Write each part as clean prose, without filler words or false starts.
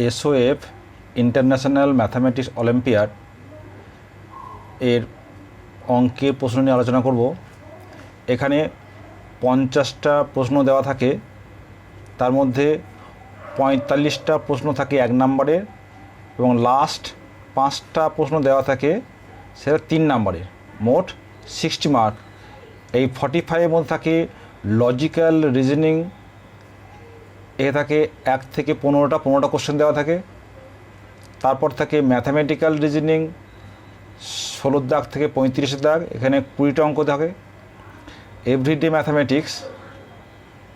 এসওএফ international mathematics olympiad এর অঙ্কের প্রশ্ন নিয়ে আলোচনা করব। এখানে 50টা প্রশ্ন দেওয়া থাকে, তার মধ্যে 45টা প্রশ্ন থাকে 1 নম্বরের এবং লাস্ট 5টা প্রশ্ন দেওয়া থাকে সেটা 3 নম্বরের। মোট 60 মার্ক। এই 45-এর মধ্যে থাকে লজিক্যাল রিজনিং, এ থাকে 1 থেকে 15টা কোশ্চেন দেওয়া থাকে। তারপর থাকে ম্যাথামেটিক্যাল রিজনিং 16 দাগ থেকে 35 দাগ, এখানে 20টা অঙ্ক থাকে। এভরিডে ম্যাথামেটিক্স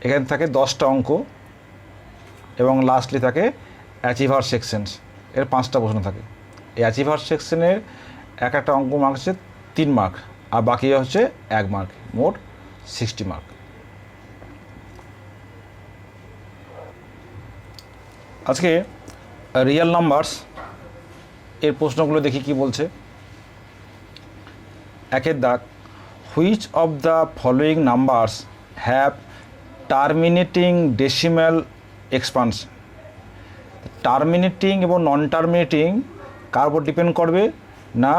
এখানে থাকে 10টা অঙ্ক এবং লাস্টলি থাকে অ্যাচিভার সেকশনস, এর 5টা প্রশ্ন থাকে। এই অ্যাচিভার সেকশনের একটা অঙ্ক মার্ক হচ্ছে 3 মার্ক আর বাকি হচ্ছে 1 মার্ক, মোট 60 মার্ক। আজকে রিয়েল নাম্বারস এর প্রশ্নগুলো দেখি কি বলছে। 1 দাগ, which of the following numbers have terminating decimal expansion. Terminating এবং নন টার্মিনেটিং কার উপর ডিপেন্ড করবে না,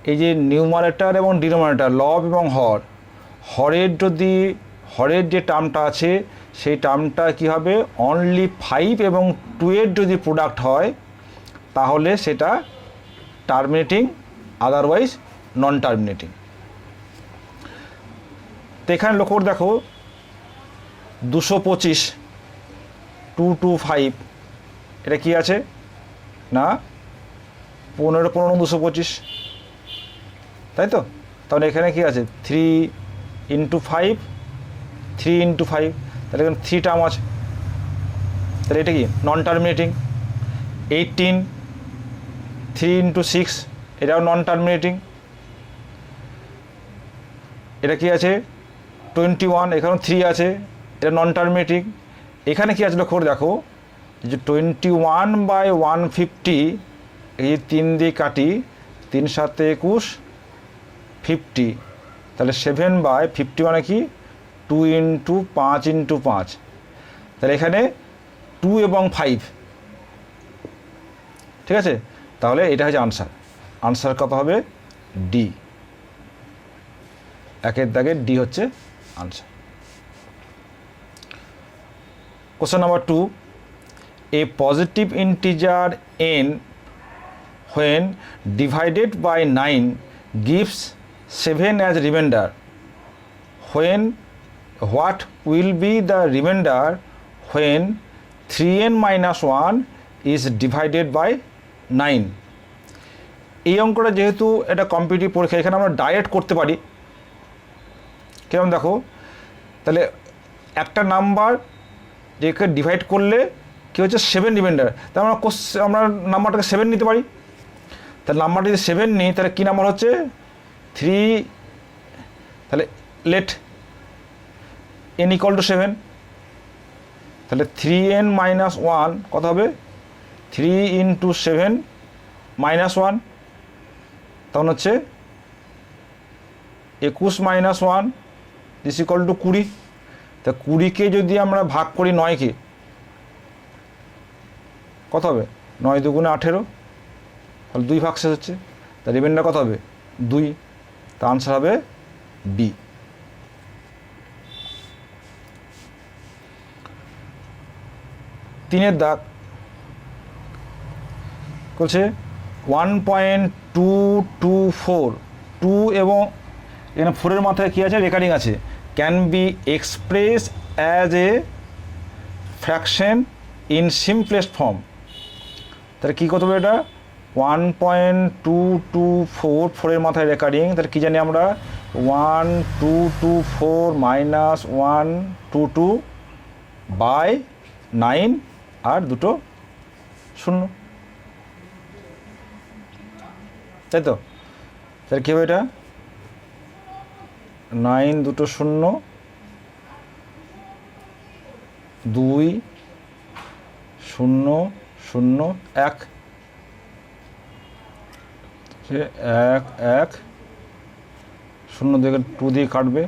এই যে নিউমারেটর এবং ডিনোমিনেটর, লব এবং হর। হরের যে টার্মটা আছে সেই টার্মটা কি হবে, অনলি 5 এবং 2 এর যদি প্রোডাক্ট হয় তাহলে সেটা টার্মিনেটিং, আদারওয়াইজ নন টার্মিনেটিং। তো এখানে লক্ষ্য করে দেখো 225 225 এটা কি আছে না 15 225, তাই তো। তাহলে এখানে কি আছে 3 × 5 3 × 5, তাহলে এখানে 3 টার্ম আছে, তাহলে এটা কি নন টার্মিনেটিং। 18 3 × 6 এটাও নন টার্মিনেটিং। এটা কি আছে 21, এখানেও 3 আছে, এটা নন টার্মিনেটিং। এখানে কি আছে লক্ষ্য করে দেখো যে 21/150, এই 3 দিয়ে কাটি, 3 × 7 = 21, 50, তাহলে 7/50 মানে কি 2 × 5 × 5, তাহলে এখানে 2 এবং 5, ঠিক আছে। তাহলে এটা হচ্ছে আনসার কত হবে ডি। 1 দাগের ডি হচ্ছে answer. Question number 2, A positive integer n when divided by 9 gives 7 as remainder. What will be the remainder when 3n - 1 is divided by 9? এই অঙ্কটা যেহেতু এটা কম্পিটিটিভ পরীক্ষা, এখানে আমরা ডাইরেক্ট করতে পারি। কেমন দেখো, তাহলে একটা নাম্বার যেকে ডিভাইড করলে কী হচ্ছে 7 রিমাইন্ডার, তাহলে আমরা নাম্বারটাকে 7 নিতে পারি। তাহলে নাম্বারটা যদি 7 নিই তাহলে কী নাম্বার হচ্ছে 3, তাহলে লেট n = 7, তাহলে 3n - 1 কত হবে 3 × 7 - 1, তখন হচ্ছে 21 - 1 = 20। তা 20কে যদি আমরা ভাগ করি 9কে, কত হবে 9 × 2 = 18, তাহলে 2 ভাগ শেষ হচ্ছে, তা রিমাইন্ডার কত হবে 2, তা আনসার হবে বি। তিনের দাগ বলছে 1.224 2 এবং এখানে 4-এর মাথায় কী আছে রেকারিং আছে, can be express as a fraction in simplest form. তাহলে কী করতে হবে এটা 1.224 4-এর মাথায় রেকারিং, তাহলে কী জানি আমরা 1224 - 122/9 আর 2 0, তাই তো। তাহলে কী হবে এটা 9 2 0 2 0 0 1, 1 1 0 দিয়ে 2 দিয়ে কাটবে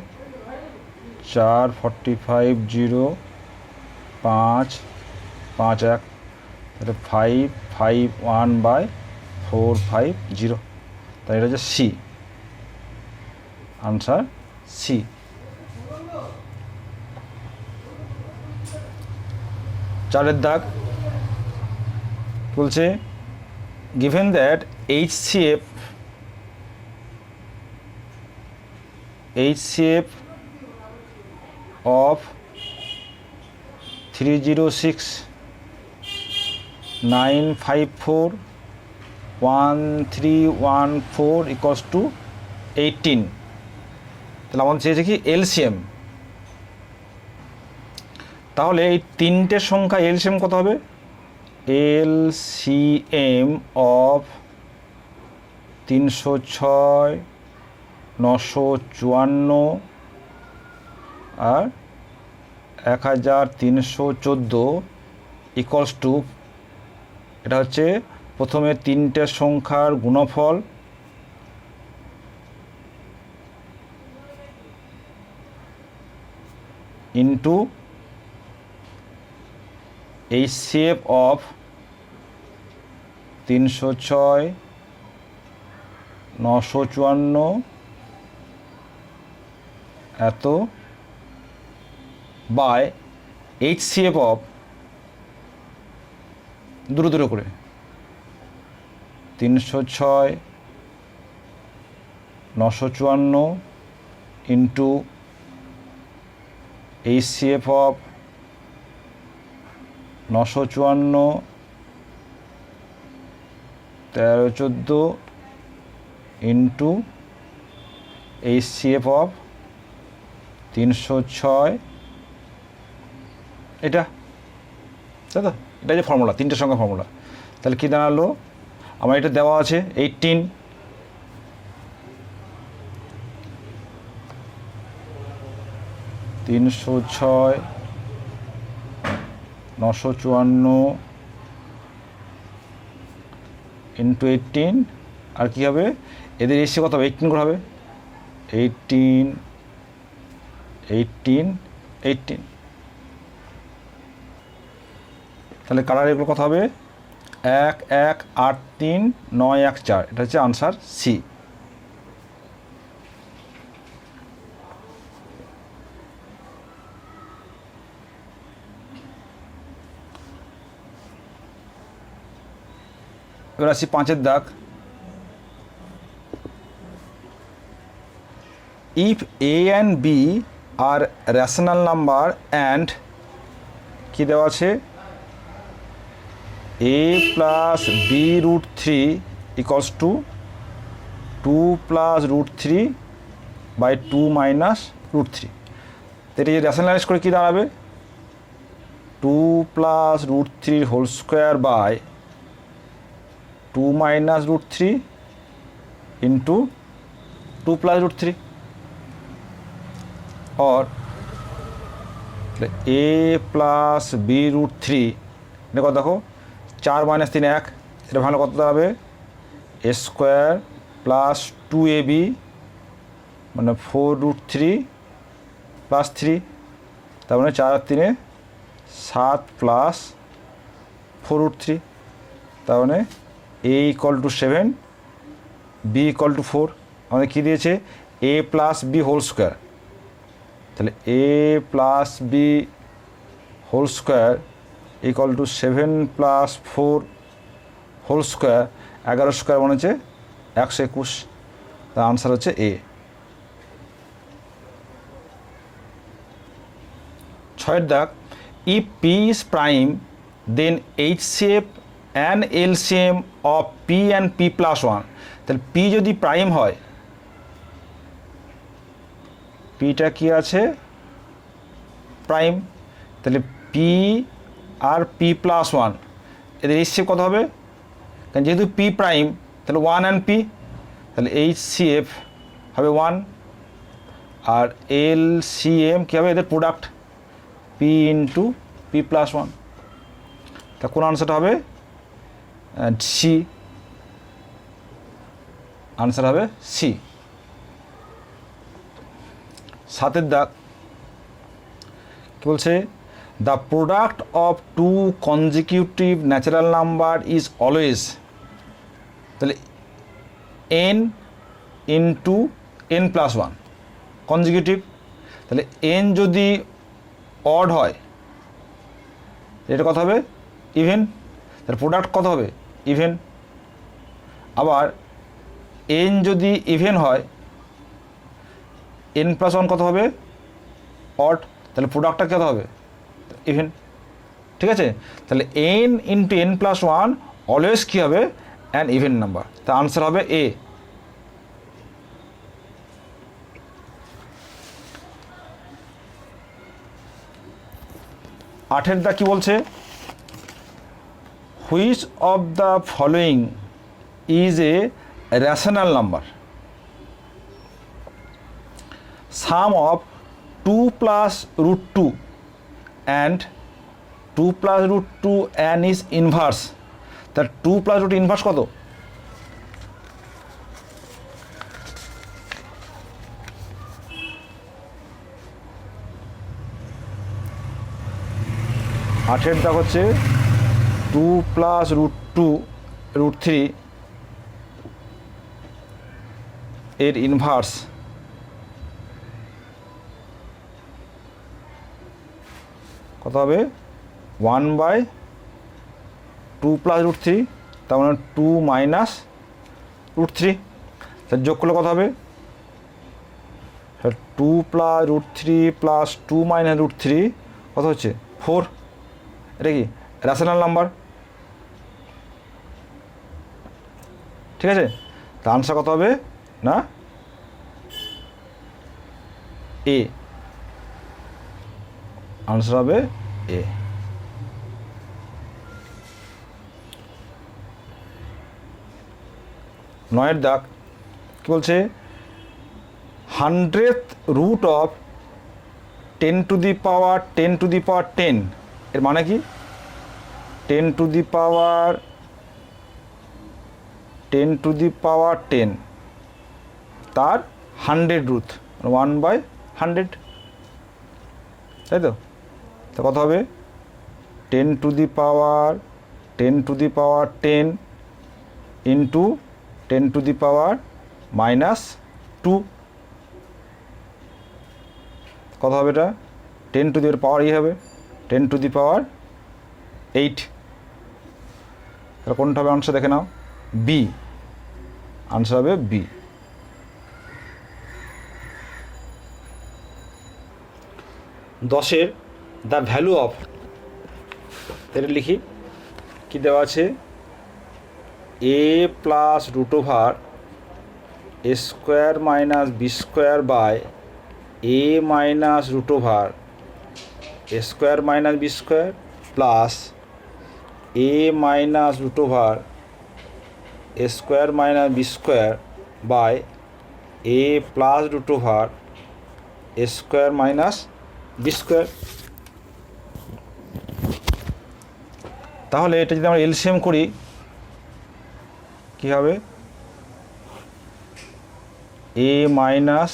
4 45 0 5 5 1, এটা 551/450, তাই এটা হচ্ছে সি, আনসার সি। চারের দাগ বলছে given that HCF of 306,954,1314 equals to 18, তাহলে আমাদের চেয়েছে কি এলসিএম। তাহলে এই তিনটে সংখ্যা এলসিএম কত হবে? এলসিএম অফ 306, 954 আর 1314 ইকুয়ালস টু, এটা হচ্ছে প্রথমে তিনটে সংখ্যার গুণফল ইন্টু HCF অফ 306, 954 এত বাই HCF অফ দুটো করে 306, 954 into HCF of 954, 1314 into HCF of 306, এটা তাই তো, এটা যে ফর্মুলা, তিনটে সংখ্যা ফর্মুলা। তাহলে কী দাঁড়ালো? আমার এটা দেওয়া আছে 18, তিনশো ছয়, 954 ইন্টু 18, আর কী হবে এদের এসে কত হবে? 18 করে হবে, 18, 18, 18। তাহলে কালার এগুলো কত হবে? 1183914, এটা হচ্ছে আনসার সি। এবার আসি 5-এর দাগ। If A and B are rational number and কী দেওয়া আছে? a plus B root 3 equals to 2 plus root 3 by 2 minus root 3। এটা যে রেশনালাইজ করে কী দাঁড়াবে? 2 plus root 3 whole square by 2 minus root 3 into 2 plus root 3, और a প্লাস বি রুট 3, এটা কত দেখো? 4 মাইনাস 3 1, এটা ভালো কত দাঁড়াবে? এ স্কোয়ার প্লাস 2ab মানে 4 রুট 3 প্লাস 3, তার মানে 4 আর 3 7 প্লাস 4 রুট 3, তার মানে a equal to 7, b equal to 4। আমাদের কী দিয়েছে? a plus B whole square, তাহলে a plus B whole square equal to 7 plus 4 whole square, 11 square মানে হচ্ছে 121, তার আনসার হচ্ছে এ। 6-এর দাগ। If P is prime then HCF and LCM of P and P plus 1, তাহলে P যদি prime হয়, পিটা কি আছে? প্রাইম, তাহলে পি আর পি প্লাস 1 এদের HCF কত হবে? কারণ যেহেতু পি প্রাইম তাহলে 1 অ্যান্ড পি, তাহলে HCF হবে 1 আর LCM কী হবে? এদের product P into P plus 1। তা কোন আনসারটা হবে? সি, আনসার হবে সি। 7-এর দাগ কী বলছে? The product of two consecutive natural number is always, তাহলে N into N plus one consecutive, তাহলে এন যদি অড হয় এটা কত হবে ইভেন, তাহলে প্রোডাক্ট কত হবে ইভেন। আবার এন যদি ইভেন হয় এন প্লাস ওয়ান কত হবে অড, তাহলে প্রোডাক্টটা কত হবে ইভেন, ঠিক আছে। তাহলে N into N plus one always কী হবে অ্যান ইভেন নাম্বার, তা আনসার হবে এ। আঠের দা কি বলছে, which of the following is a rational number, sum of 2 plus root 2 and 2 plus root 2 and is inverse, তার 2 প্লাস রুট ইনভার্স কত, আঠের দাগ হচ্ছে 2 প্লাস রুট 2 রুট 3 এর ইনভার্স কত হবে 1/2 প্লাস রুট 3, তার মানে 2 মাইনাস রুট 3, তার যোগ করলে কত হবে 2 plus root 3 plus 2 minus root 3 কত হচ্ছে 4, এটা কি রেশনাল নাম্বার, ঠিক আছে। তা আনসার কত হবে না এ, আনসার হবে এ। নয়ের দাগ কি বলছে, 100th root of 10 to the power 10 to the power 10 এর মানে কি 10 to the power 10 to the power 10 তার 100 রুট 1/100, তাই তো। তা কত হবে 10 to the power 10 to the power 10 into 10 to the power -2, কত হবে এটা 10 টু দি পাওয়ার হবে 10 টু দি পাওয়ার 8, তাহলে কোনটা হবে আনসার দেখে নাও বি, আনসার হবে বি। 10-এর দ্য ভ্যালু অফ, এটা লিখি কি দেওয়া আছে, A plus root over A square minus B square by A minus root over A square minus B square plus A minus root over A square minus B square by A plus root over A square minus B square. তাহলে এটা যদি আমরা LCM করি কী হবে, A minus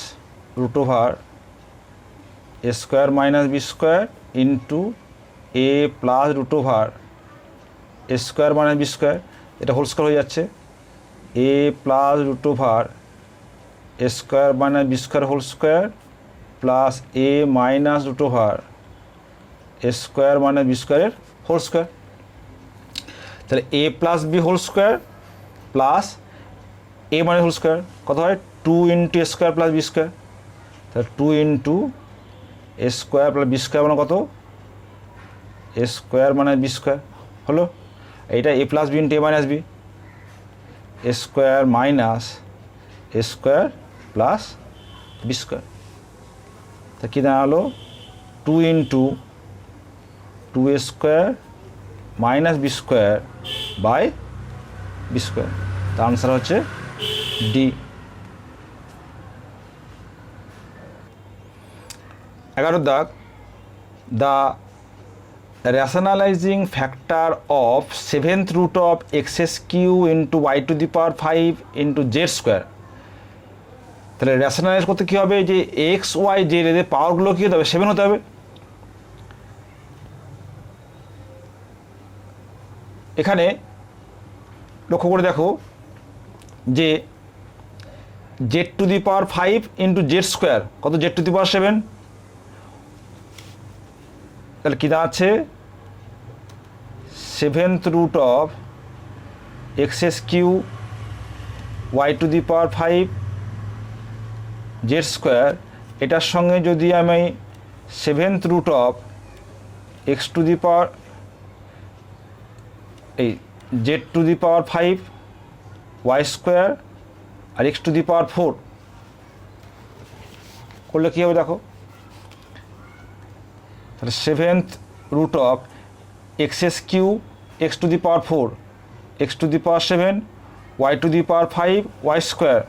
root over A square minus B square into A plus root over A square minus B square, এটা whole square হয়ে যাচ্ছে, A plus root over A square minus B square whole square plus A minus root over A square minus B স্কোয়ারের whole square. তাহলে A plus B whole square plus A minus whole square কত হয় 2 into A square plus B square, তাহলে 2 into A square plus B square মানে কত A square minus B square হলো, এইটা A plus B into A minus B A square minus A square plus B square, তা কী দাঁড়ালো 2 into 2 A square minus B square by B square, তার answer হচ্ছে D. 11 দাগ, the rationalizing factor of 7th root of x³ into y to the power 5 into z square, তাহলে rationalise করতে কী হবে, যে এক্স ওয়াই জেড এদের পাওয়ারগুলো কী হতে হবে 7 হতে হবে, এখানে লক্ষ্য করে দেখো যে Z to the power 5 into Z square কত, জেড টু দি পাওয়ার 7, তাহলে কী দাঁড়াচ্ছে 7th root of X Q Y to the power 5 Z square, এটার সঙ্গে যদি আমি 7th root of X to the power এই Z to the power 5 Y square আর এক্স টু দি পাওয়ার 4 করলে কী হবে দেখো, তাহলে 7th root of X Q X to the power 4 X to the power 7 Y to the power 5 Y square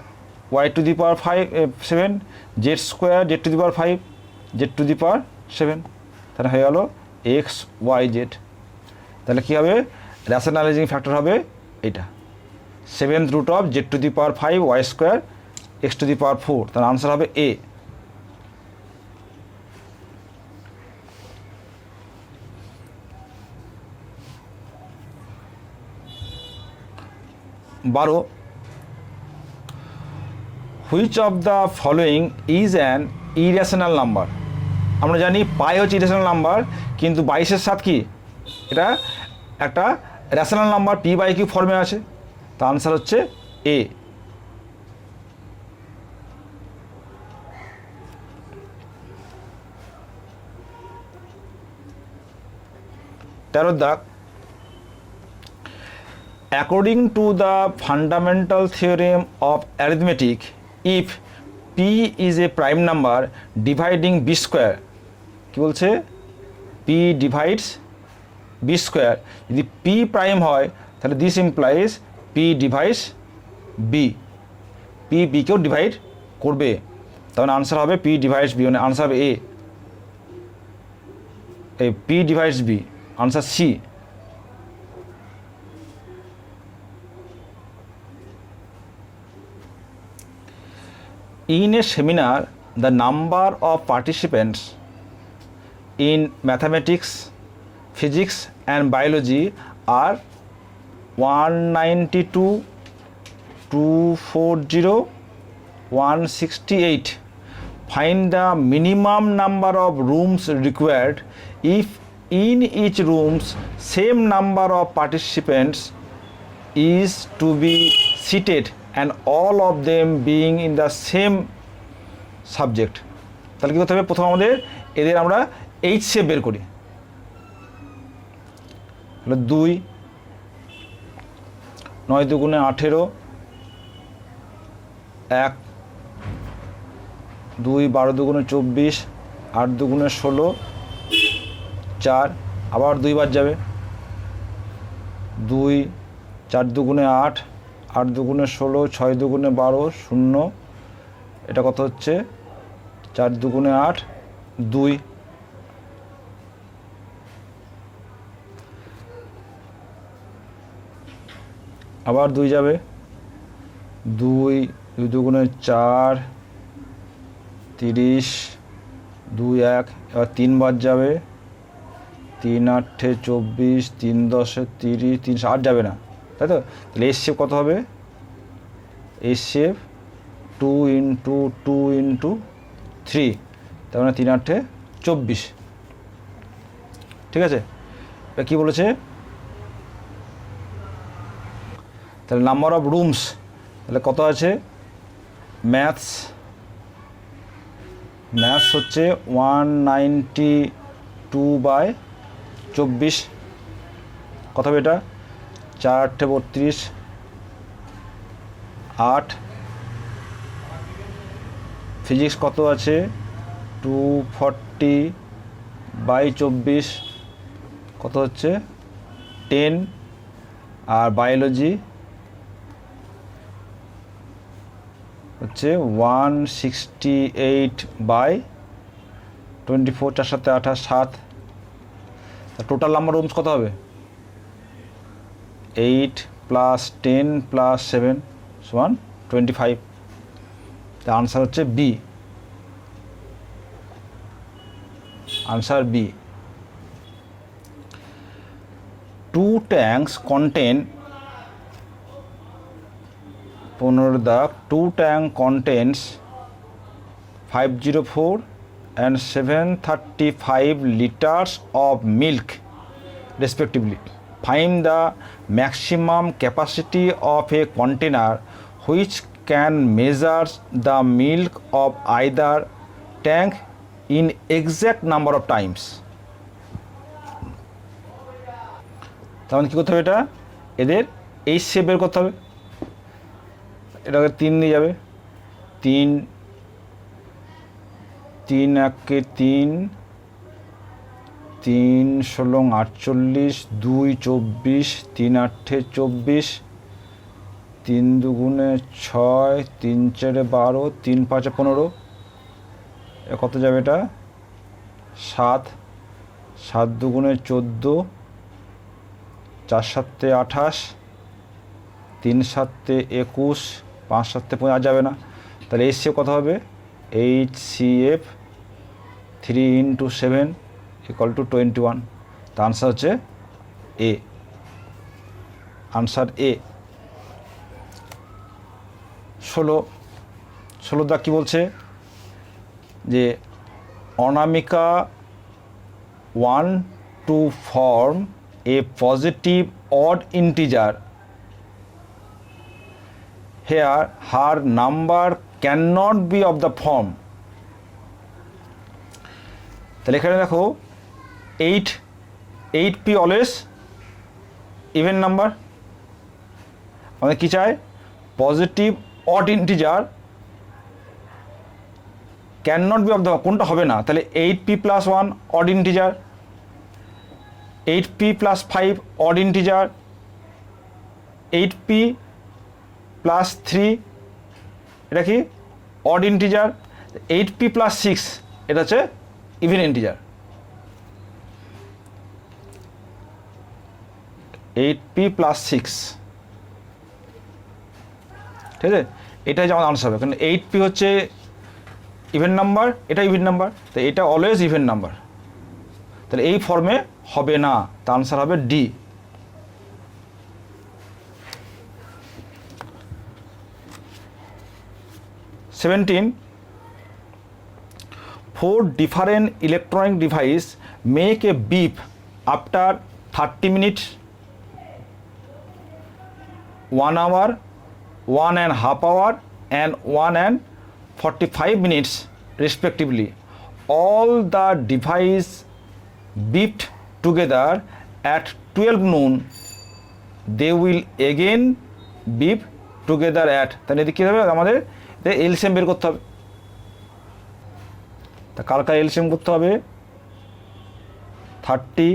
Y to the power 7 Z square Z to the power 5 Z to the power 7, তাহলে হয়ে গেল x Y Z. তাহলে কী হবে, র্যাশনালাইজিং factor হবে এইটা 7th root of Z to the power 5 Y square X to the power 4, তাহলে answer হবে A. বারো, which of the following is an irrational number. আমরা জানি পাই হচ্ছে ইরেশনাল নাম্বার, কিন্তু 22-এর সাথে কি এটা একটা rational number P by Q ফর্মে আছে, তা আনসার হচ্ছে এ। তেরো দাগ, according to the fundamental theorem of arithmetic, if p is a prime number dividing b square, কি বলছে p divides b square, যদি p prime হয় তাহলে this implies p divides b, p b কেও ডিভাইড করবে, তখন আনসার হবে p divides b, মানে আনসার হবে a, এই p divides b, answer C. In a seminar, the number of participants in mathematics, physics and biology are 192, 240, 168. Find the minimum number of rooms required if in each rooms same number of participants is to be seated and all of them being in the same subject. তাহলে কী করতে হবে, প্রথম আমাদের এদের আমরা HCF বের করি, হলো 2 9 দুগুণে 18, 1 2 12 দুগুণে 24, 8 দুগুণে 16, 4 আবার 2 বার যাবে, 2 4 দুগুণে 8, 8 দুগুণে 16, 6 দুগুণে 12, 0, এটা কত হচ্ছে 4 দুগুণে 8, 2, আবার 2 যাবে, 2 2 দুগুণে 4, 30, 2 1, এবার 3 বার যাবে, 3 8 24, 3 10 30, 3 8 যাবে না, তাই তো। তাহলে HCF কত হবে, HCF 2 ইন্টু 2 ইন্টু 3, তার মানে 3 8 24, ঠিক আছে। এটা কী বলেছে, তাহলে নাম্বার অফ রুমস, তাহলে কত আছে, ম্যাথস হচ্ছে 192/24, কত হবে এটা, 4 8 32, 8, ফিজিক্স কত আছে 240/24, কত হচ্ছে 10, আর বায়োলজি হচ্ছে 168/24, 4 7 28, 7, টোটাল নাম্বার রুমস কত হবে 8 + 10 + 7 = 25, তা আনসার হচ্ছে B, answer B. two tanks contain 15 দাগ, 2 tank contains 504 and 735 liters of milk respectively. Find the maximum capacity of a container which can measure the milk of either tank in exact number of times. তাহলে কী করতে হবে, এটা এদের HCF বের করতে হবে। এটাকে 3 দিয়ে যাবে, 3 3 একে 3, 3 ষোলো 48, 2 24, 3 আটে 24, 3 দুগুণে 6, 3 চারে 12, 3 পাঁচে 15, কত যাবে এটা 7, 7 দুগুণে 14, 4 সাতে 28, 3 সাতে 21, 5 সাতে 5 যাবে না, তাহলে এইচসিএফ কত হবে, এইচসিএফ 3 × 7 = 21। তো আনসার হচ্ছে এ, আনসার এ। 16 দাগ কী বলছে, যে অনামিকা want to form a positive odd integer here her number cannot be of the form। তাহলে এখানে দেখো 8p অলওয়েজ ইভেন নাম্বার, আমাদের কী চাই, positive odd integer can not be of the, কোনটা হবে না, তাহলে 8p + 1 odd integer, 8p + 5 odd integer, 8p + 3 এটা কি অড ইন্টিজার, 8p + 6 এটা হচ্ছে ইভেন ইন্টিজার। 8p + 6, ঠিক আছে, এটাই যেমন আনসার হবে, কারণ 8p হচ্ছে ইভেন নাম্বার, এটা ইভেন নাম্বার, তো এটা অলওয়েজ ইভেন নাম্বার, তাহলে এই ফর্মে হবে না, তার আনসার হবে D. Seventeen, 4 different electronic device make a beep after 30 minutes, 1 hour, 1.5 hour and 1 and 45 minutes respectively. All the device beeped together at 12 noon. They will again beep together at, তাহলে এদিকে কী হবে, আমাদের এলসিএম বের করতে হবে। তা কালকা এলসিএম করতে হবে, 30,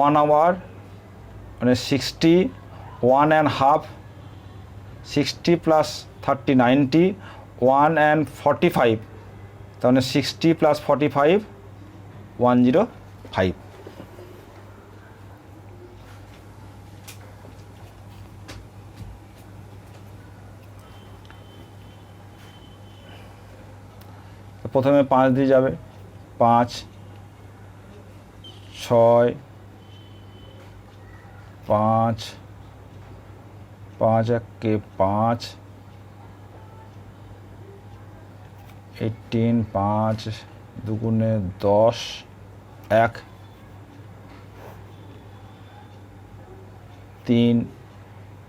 1 hour মানে 60, 1.5, 60 + 30 90, 1 and 45, তাহলে 60 + 45 105। প্রথমে 5 দিয়ে যাবে, 5, 6, 5, 5 একে 5, 18, 5 দুগুণে 10, 1, 3,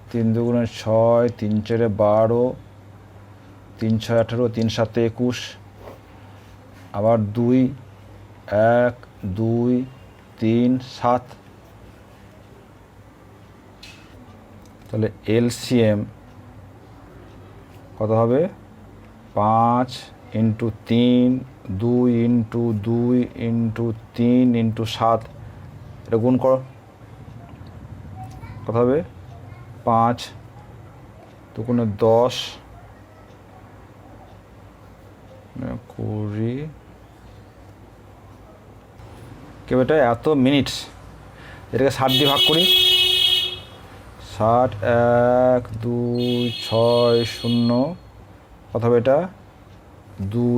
3 দুগুণে 6, 3 চারে 12, 3 6 18, 3 7 21, আবার 2, 1 2 3 7, তাহলে এলসিএম কত হবে, 5 × 3, 2 × 2 × 3 × 7, এটা গুণ করো, কত হবে, 5 দুগুণে 10, 20, কেউ এটা এত মিনিটস, এটাকে 60 দিয়ে ভাগ করি, 60, 1 2 6 0, কত হবে এটা, 2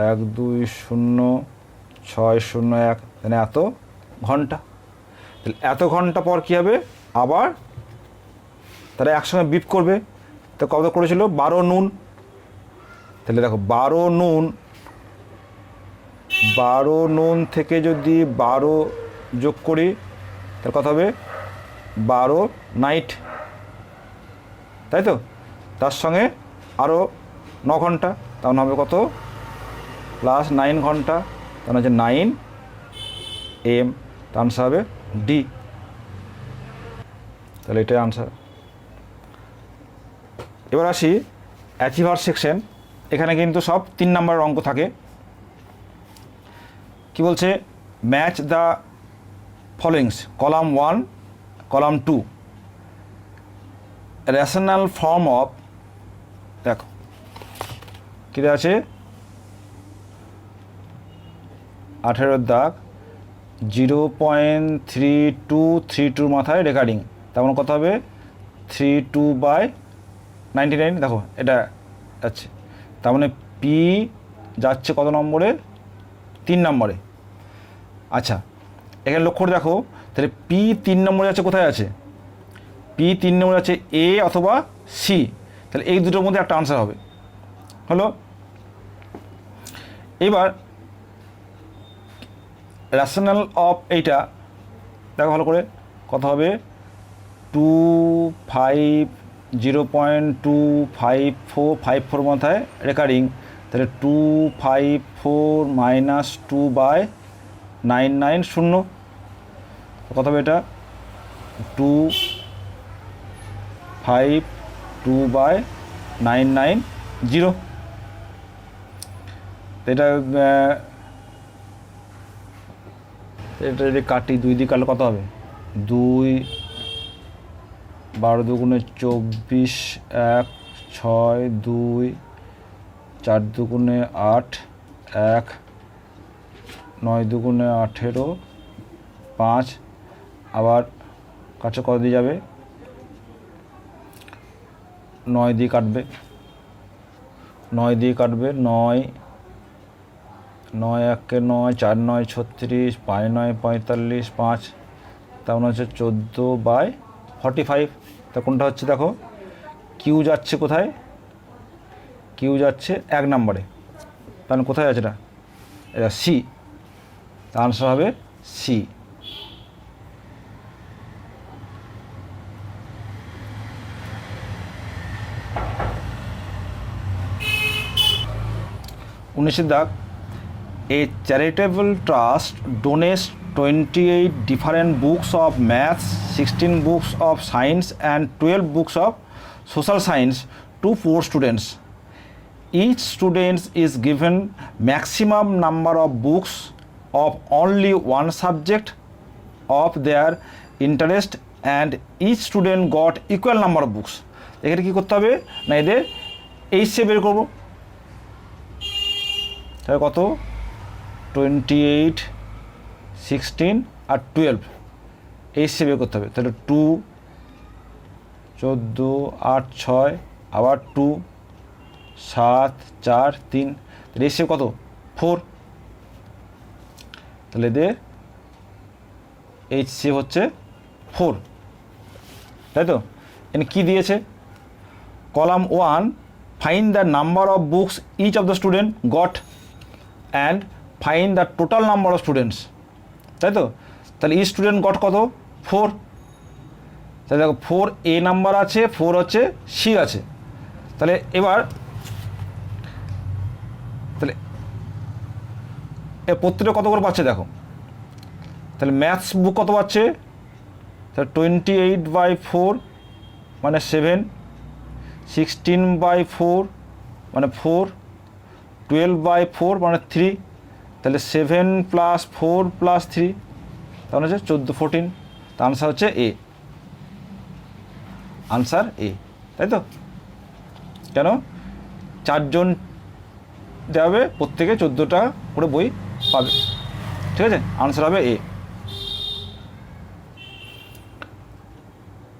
1 2 0 6 0 1, মানে এত ঘন্টা। তাহলে এত ঘন্টা পর কী হবে, আবার তারা একসঙ্গে বিপ করবে। তো কত করেছিল, 12 নুন। তাহলে দেখো 12 নুন থেকে যদি 12 যোগ করি তাহলে কত হবে, 12 নাইট, তাই তো। তার সঙ্গে আরও 9 ঘন্টা, তাহলে হবে কত, প্লাস 9 ঘন্টা, তাহলে হচ্ছে 9 AM। তো আনসার হবে ডি। তাহলে এটাই আনসার। এবার আসি অ্যাচিভার সেকশন। এখানে কিন্তু সব 3 নম্বরের অঙ্ক থাকে। কি বলছে, match the followings, column 1 column 2 rational form of, দেখো কী আছে, 18 দাগ 0.3232 মাথায় রেকর্ডিং, তেমন কত হবে 32/99। দেখো এটা যাচ্ছে, তার মানে পি যাচ্ছে কত নম্বরে, 3 নম্বরে। আচ্ছা এখানে লক্ষ্য করে দেখো, তাহলে পি 3 নম্বরে আছে, কোথায় আছে, পি 3 নম্বরে আছে এ অথবা সি। তাহলে এই দুটোর মধ্যে একটা আনসার হবে, হলো। এবার রেশনাল অফ এইটা দেখো ভালো করে, কত হবে 0.25454 মাথায় রেকারিং, তাহলে 254 - 2/990, কত হবে এটা 252/990। এটা যদি কাটি, 2 দিয়ে কাটলে কত হবে, 2 12 দুগুণে 24, 1 6 2 4 দুগুণে 8, 1 9 দুগুণে 18, 5 আবার কাছে কত দিয়ে যাবে, 9 দিয়ে কাটবে, 9 দিয়ে কাটবে, 9 9 1 9 4 9 36, 5 9 45, 5, তার মানে হচ্ছে 14/45। তা কোনটা হচ্ছে, দেখো কিউ যাচ্ছে কোথায়, কিউ যাচ্ছে 1 নম্বরে, তাহলে কোথায় আছে এটা, এটা সি। তার আনসার হবে সি। উনিশের দাগ, a charitable trust donates 28 different books of maths, 16 books of science and 12 books of social science to 4 students. Each student is given maximum number of books of only one subject of their interest and each student got equal number of books. এখানে কী করতে হবে না, এদের এইচসে বের করবো, তাহলে কত 28, 16 আর 12 এইচসে বের করতে হবে। তাহলে 2 14 8 6 আবার 2 7 4 3, তাহলে এইচসে কত 4। তাহলে এদের এইচসি হচ্ছে 4, তাই তো। এখানে কী দিয়েছে, column 1 find the number of books each of the student got and find the total number of students, তাই তো। তাহলে ই স্টুডেন্ট গট কত 4, তাহলে দেখো 4 এ নাম্বার আছে, 4 হচ্ছে সি আছে। তাহলে এবার তাহলে প্রত্যেকটা কত করে পাচ্ছে দেখো, তাহলে ম্যাথস বুক কত পাচ্ছে, তাহলে 28/4 মানে 7, 16/4 মানে 4, 12/4 মানে 3, তাহলে 7 + 4 + 3 তাহলে হচ্ছে 14 14। তো আনসার হচ্ছে এ, আনসার এ, তাই তো। কেন 4 জন দেওয়া হবে, প্রত্যেকে 14টা করে বই পাবে, ঠিক আছে। আনসার হবে এ।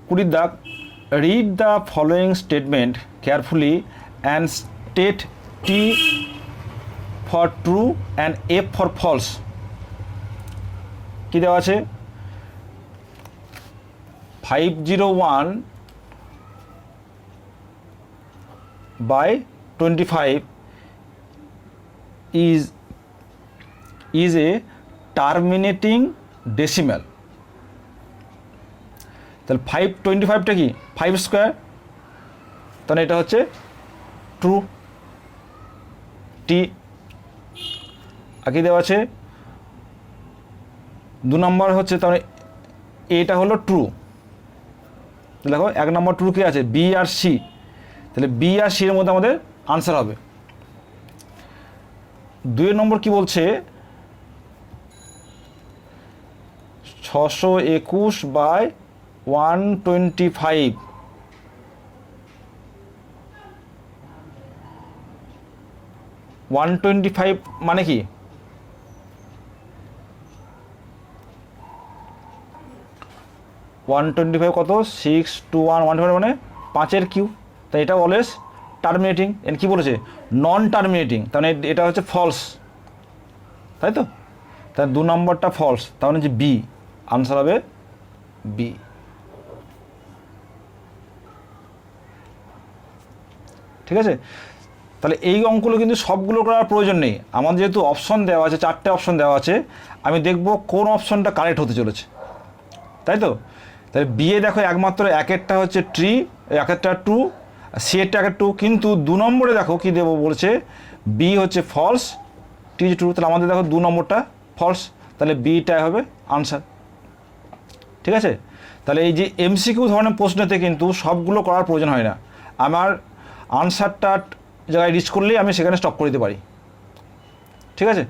20 দাগ, read the following statement carefully and state T for true and F for false. কী দেওয়া আছে, 501 by 25 is a terminating decimal। তাহলে 525টা কি 5 স্কোয়ার, তাহলে এটা হচ্ছে ট্রু টি। আর কি দেওয়া আছে 2 নম্বর হচ্ছে, তাহলে এটা হলো ট্রু। দেখো 1 নম্বর ট্রু কি আছে বি আর সি, তাহলে বি আর সি এর মধ্যে আমাদের আনসার হবে। 2 নম্বর কি বলছে 621 বাই 125, মানে কি 125 কত 621 মানে 5-এর কিউ, তাই এটা অলওয়েজ টার্মিনেটিং। এর কি বলেছে নন টার্মিনেটিং, তাহলে এটা হচ্ছে ফলস, তাই তো। তাহলে 2 নম্বরটা ফলস, তাহলে যে বি আনসার হবে বি। ঠিক আছে, তাহলে এই অঙ্কগুলো কিন্তু সবগুলো করার প্রয়োজন নেই। আমার যেহেতু অপশন দেওয়া আছে 4টে অপশন দেওয়া আছে, আমি দেখব কোন অপশনটা কারেক্ট হতে চলেছে, তাই তো। তাহলে বিয়ে দেখো একমাত্র একেরটা হচ্ছে ট্রি, একেরটা ট্রু, সি এরটা একের ট্রু, কিন্তু 2 নম্বরে দেখো কি দেবো বলছে বি হচ্ছে ফলস, টি হচ্ছে ট্রু। তাহলে আমাদের দেখো 2 নম্বরটা ফলস, তাহলে বিটাই হবে আনসার। ঠিক আছে, তাহলে এই যে এমসিকিউ ধরনের প্রশ্নতে কিন্তু সবগুলো করার প্রয়োজন হয় না। আমার আনসারটা জায়গায় রিচ করলেই আমি সেখানে স্টপ করে দিতে পারি। ঠিক আছে।